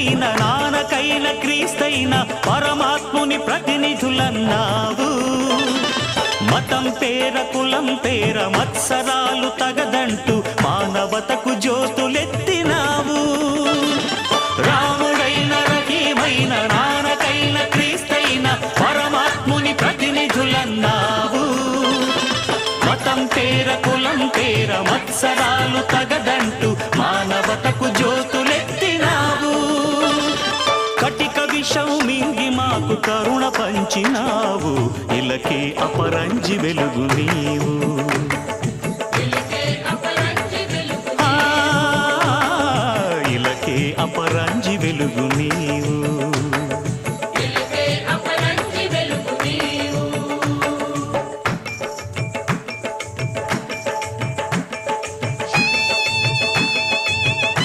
మైన నానకైన క్రీస్తైన పరమాత్ముని ప్రతినిధులన్నావు. మతం పేర కులం పేర మత్సరాలు తగదంటూ మానవతకు జ్యోతులెత్తినావు. రాముడైన రహీమైన నానకైన క్రీస్తైన పరమాత్ముని ప్రతినిధులన్నావు. మతం పేర కులం పేర మత్సరాలు తగదంటూ మానవతకు జ్యోతులెత్తినావు. కటిక విషం మింగి మాకు కరుణ పంచినావు. ఇలకే అపరంజి వెలుగు నీవు. ఇలకే అపరంజి